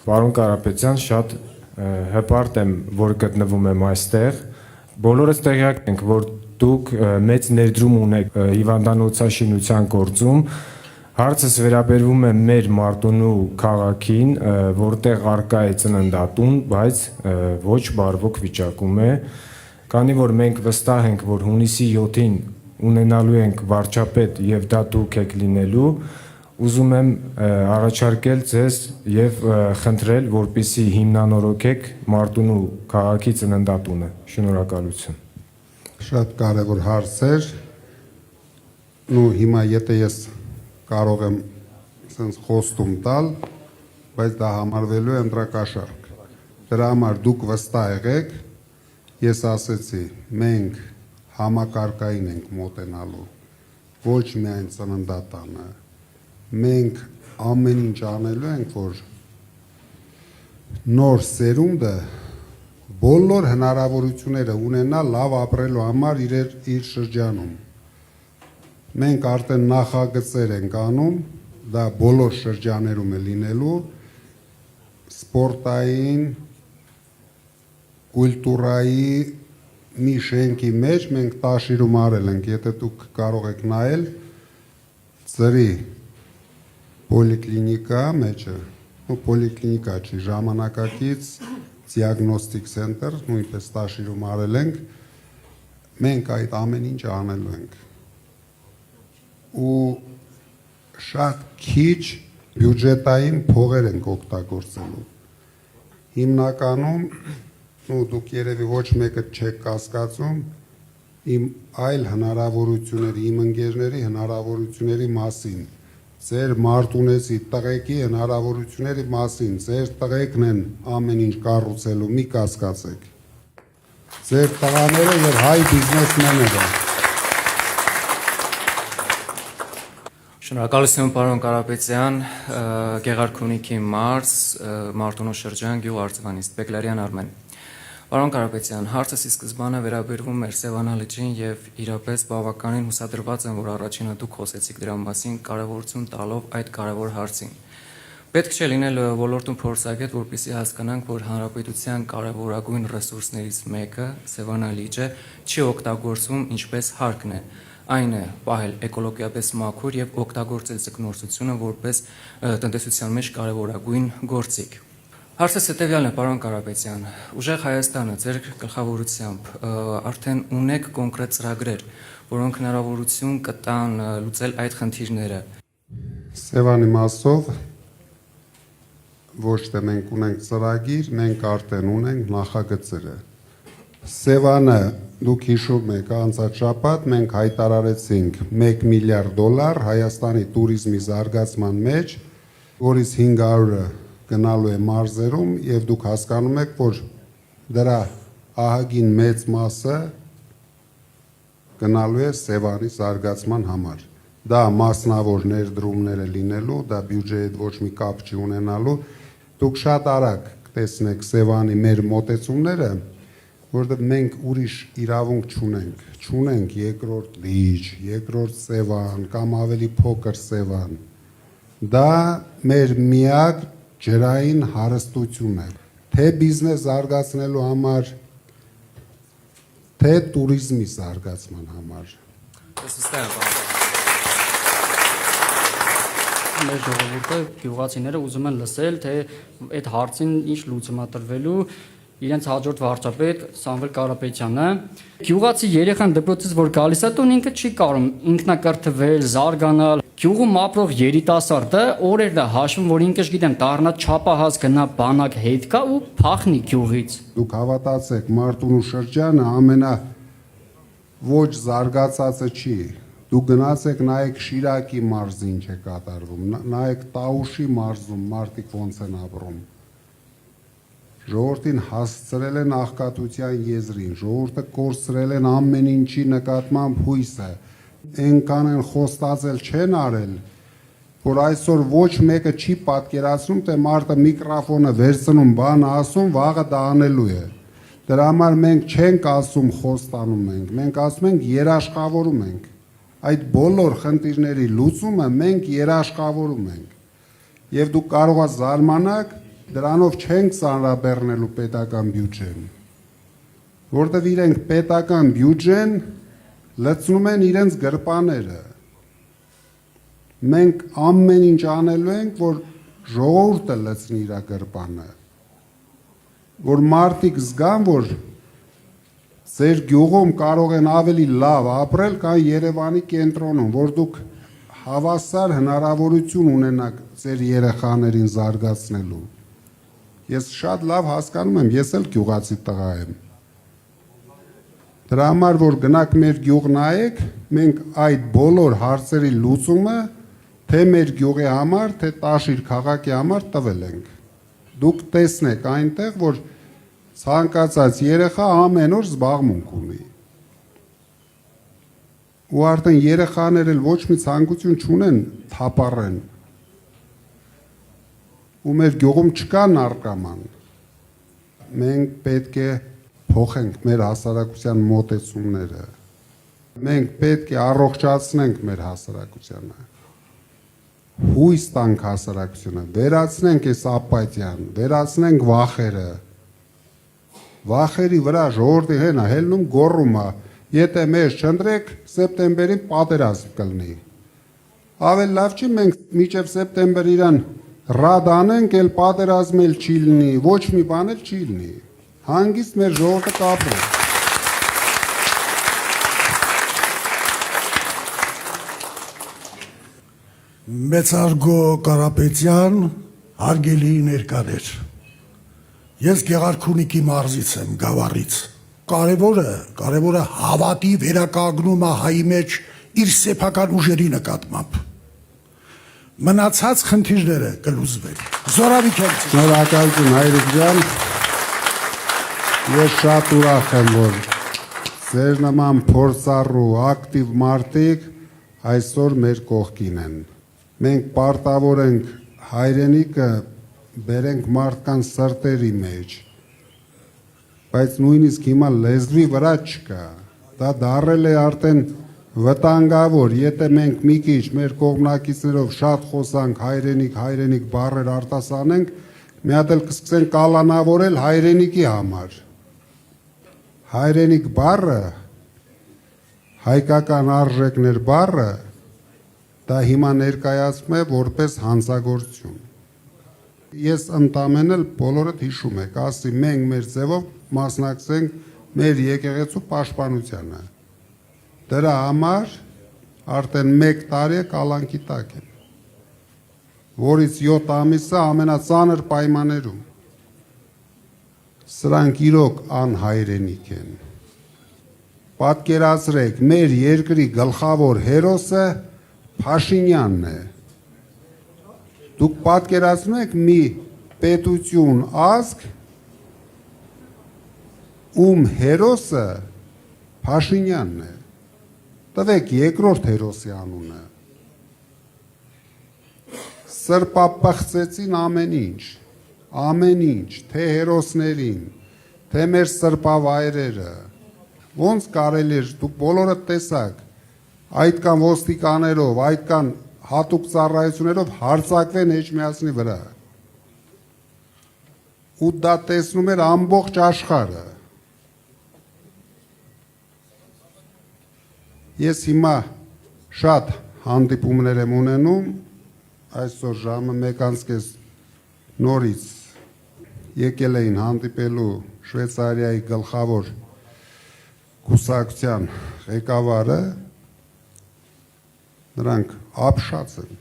Պարոն Կարապետյան, շատ հպարտ եմ, որ գտնվում եմ այստեղ։ Բոլորս տեղյակ ենք, որ դուք մեծ ներդրում ունեք հիվանդանոցաշինության գործում։ Հարցս վերաբերվում է մեր Մարտունու քաղաքին, որտեղ առկա է ծննդատուն, բայց ոչ բարվոք վիճակում է, քանի որ մենք վստահ ենք, որ հունիսի 7-ին ունենալու ենք վարչապետ եւ դա դուք եք լինելու, ուզում եմ առաջարկել ձեզ եւ խնդրել, որպեսզի հիմնանորոգեք Մարտունու քաղաքի ծննդատունը։ Շնորհակալություն։ Շատ կարևոր հարց էր։ Նու հիմա եթե ես կարող եմ ասենց խոստում տալ, բայց դա համարվելու է ընտրակաշառք։ Դրա համար դուք վստահ եղեք, ես ասեցի, մենք համակարգային ենք մոտենալու, ոչ միայն ծննդատանը, մենք ամեն ինչ անելու ենք, որ նոր սերունդը բոլոր հնարավորությունները ունենա լավ ապրելու համար իր շրջանում։ Մենք արդեն նախագծեր ենք անում, դա բոլոր շրջաներում է լինելու, սպորտային, կուլտուրայի մի շենքի մեջ մենք Տաշիրում արել ենք, եթե դուք կարող եք նայել, ծրի պոլիկլինիկա մեջը, պոլիկլինիկա չի, ժամանակակից դիագնոստիկ սենտր, նույնպես Տաշիրում արել ենք, մենք այդ ամեն ինչ անելու ենք։ Ու շատ քիչ բյուջետային փողեր ենք օգտագործելու։ Հիմնականում, դուք երևի ոչ մեկը չեք կասկածում, իմ այլ հնարավորությունների, իմ ընկերների հնարավորությունների մասին, ձեր մարտունեցի տղեկի հնարավորությունների մասին, ձեր տղեկն են ամեն ինչ կառուցելու, մի կասկածեք։ Ձեր տղաները եւ հայ բիզնեսմենները։ Շնորհակալություն պարոն Կարապետյան, Գեղարքունիքի մարզ, Մարտունու շրջան, գյուղ Արծվանիստ, Բեկլարյան Արմեն։ Պարոն Կարապետյան, հարցս ի սկզբանե վերաբերվում էր Սևանա լճին եւ իրապես բավականին հուսադրված եմ, որ առաջինը դուք խոսեցիք դրա մասին, կարևորություն տալով այդ կարևոր հարցին։ Պետք չէ լինել ոլորտում փորձագետ, որպեսզի հասկանանք, որ հանրապետության կարևորագույն ռեսուրսներից մեկը, Սևանա լիճը, չի օգտագործվում ինչպես հարկն է։ Այն է պահել էկոլոգիապես մաքուր եւ օգտագործել ձկնորսությունը որպես տնտեսության մեջ կարևորագույն գործիք։ Հարցս հետևյալն է, պարոն Կարապետյան, ուժեղ Հայաստանը ձեր գլխավորությամբ արդեն ունեք կոնկրետ ծրագրեր, որոնք հնարավորություն կտան լուծել այդ խնդիրները։ Սևանի մասով ոչ թե մենք ունենք ծրագիր, մենք արդեն ունենք նախագծերը։ Սևանը դուք հիշում եք անցած շաբաթ մենք հայտարարեցինք $1 միլիարդ Հայաստանի туриզմի զարգացման մեջ, որից 500-ը գնալու է մարզերում եւ դուք հասկանում եք, որ դրա ահագին մեծ մասը գնալու է Սևանի զարգացման համար։ Դա մասնավոր ներդրումներ է լինելու, դա բյուջեի հետ ոչ մի կապ չի ունենալու։ Դուք շատ արագ կտեսնեք Սևանի մեր մոտեցումները, որտեղ մենք ուրիշ իրավունք չունենք երկրորդ լիճ, երկրորդ Սևան կամ ավելի փոքր Սևան։ Դա մեր միակ ջրային հարստություն է, թե բիզնես զարգացնելու համար, թե туриզմի զարգացման համար։ Մեր ժողովուրդը, գյուղացիները ուզում են լսել, թե այդ հարցին ինչ լուծում է տրվելու, իրենց հաջորդ վարչապետ Սամվել Կարապետյանը։ Գյուղացի երեխան դպրոցից որ գալիս է տուն, ինքը չի կարող ինքնակրթվել, զարգանալ։ Գյուղում ապրող երիտասարդը օրերն է հաշվում, որ ինքը գիտեմ դառնա չափահաս, գնա բանակ հետ գա ու փախնի գյուղից։ Դուք հավատացեք, Մարտունու շրջանը ամենա ոչ զարգացածը չի։ Դուք գնացեք նայեք Շիրակի մարզի ինչ է կատարվում, նայեք Տաուշի մարզում մարդիկ ոնց են ապրում։ Ժողովրդին հասցրել են աղքատության եզրին, ժողովուրդը կորցրել են ամեն ինչի նկատմամբ հույսը, այնքան են խոստացել չեն արել, որ այսօր ոչ մեկը չի պատկերացնում, թե մարդը միկրոֆոնը վերցնում, բան ասում, վաղը դա անելու է։ Դրա համար մենք չենք ասում խոստանում ենք, մենք ասում ենք երաշխավորում ենք։ Այդ բոլոր խնդիրների լուծումը մենք երաշխավորում ենք։ Եվ դուք կարող եք զարմանալ, Դրանով չենք ծանրաբեռնելու պետական բյուջեն, որտեղ իրենք պետական բյուջեն լցնում են իրենց գրպաները։ Մենք ամեն ինչ անելու ենք, որ ժողովուրդը լցնի իր գրպանը, որ մարդիկ զգան, որ ձեր գյուղում կարող են ավելի լավ ապրել, քան Երևանի կենտրոնում, որ դուք հավասար հնարավորություն ունենաք ձեր երեխաներին զարգացնելու։ Ես շատ լավ հասկանում եմ, ես էլ գյուղացի տղա եմ։ Դրա համար, որ գնաք մեր գյուղ նայեք, մենք այդ բոլոր հարցերի լուծումը թե մեր գյուղի համար, թե Տաշիր քաղաքի համար տվել ենք։ Դուք տեսնեք այնտեղ, որ ցանկացած երեխա ամեն օր զբաղմունք ունի։ Ու արդեն երեխաներ էլ ոչ մի ցանկություն չունեն թափառեն։ Ու մեր գյուղում չկա նարկոման։ Մենք պետք է փոխենք մեր հասարակության մոտեցումները։ Մենք պետք է առողջացնենք մեր հասարակությանը։ Հույս տանք հասարակությունը, վերացնենք այս ապաթիան, վերացնենք վախերը։ Վախերի վրա ժողովրդի հենա հելնում գոռում է, եթե մեզ չընտրեք, սեպտեմբերին պատերազմ կլինի։ Ավելի լավ չի մենք մինչև սեպտեմբեր իրան ռադ անենք, էլ պատերազմ էլ չի լինի, ոչ մի բան էլ չի լինի։ Հանգիստ մեր ժողովուրդը կապրի։ Մեծարգո Կարապետյան, հարգելի ներկաներ։ Ես Գեղարքունիքի մարզից եմ, Գավառից։ Կարևորը հավատի վերականգնումը հայի մեջ իր սեփական ուժերի նկատմամբ։ Մնացած խնդիրները կլուծվեն։ Զորավիք եմ։ Շնորհակալություն Հայրիկ ջան։ Ես շատ ուրախ եմ, որ ձեր նման փորձառու ակտիվ մարդիկ այսօր մեր կողքին են։ Մենք պարտավոր ենք հայրենիքը բերենք մարդկանց սրտերի մեջ, բայց նույնիսկ հիմա լեզվի վրա չկա, դա դարել է արդեն վտանգավոր, եթե մենք մի քիչ մեր կողմնակիցներով շատ խոսանք հայրենիք բառեր արտասանենք, մի հատ էլ կսկսեն կալանավորել հայրենիքի համար։ Հայրենիք բառը, հայկական արժեքներ բառը, դա հիմա ներկայացում է որպես հանցագործություն։ Ես ընդամենը բոլորդ հիշում եք, ասի մենք մեր ձևով մասնակցենք մեր եկեղեցու պաշտպանությանը։ Դրա համար արդեն 1 տարի է կալանքի տակ եմ, որից 7 ամիսը ամենածանր պայմաններում։ Սրանք իրոք անհայրենիք են։ Պատկերացրեք, մեր երկրի գլխավոր հերոսը Փաշինյանն է։ Դուք պատկերացնում եք մի պետություն, ազգ, ում հերոսը Փաշինյանն է։ Տվեք երկրորդ հերոսի անունը։ Սրբապղծեցին ամեն ինչ, թե հերոսներին, թե մեր սրբավայրերը։ Ոնց կարելի է, դուք բոլորը տեսաք, այդքան ոստիկաներով, այդքան հատուկ ծառայություններով հարձակվեն Էջմիածնի վրա։ Ու դա տեսնում էր ամբողջ աշխարհը։ Ես հիմա շատ հանդիպումներ եմ ունենում, այսօր ժամը 1:30 նորից եկել էին հանդիպելու Շվեյցարիայի գլխավոր կուսակցության ղեկավարը, նրանք ապշած են։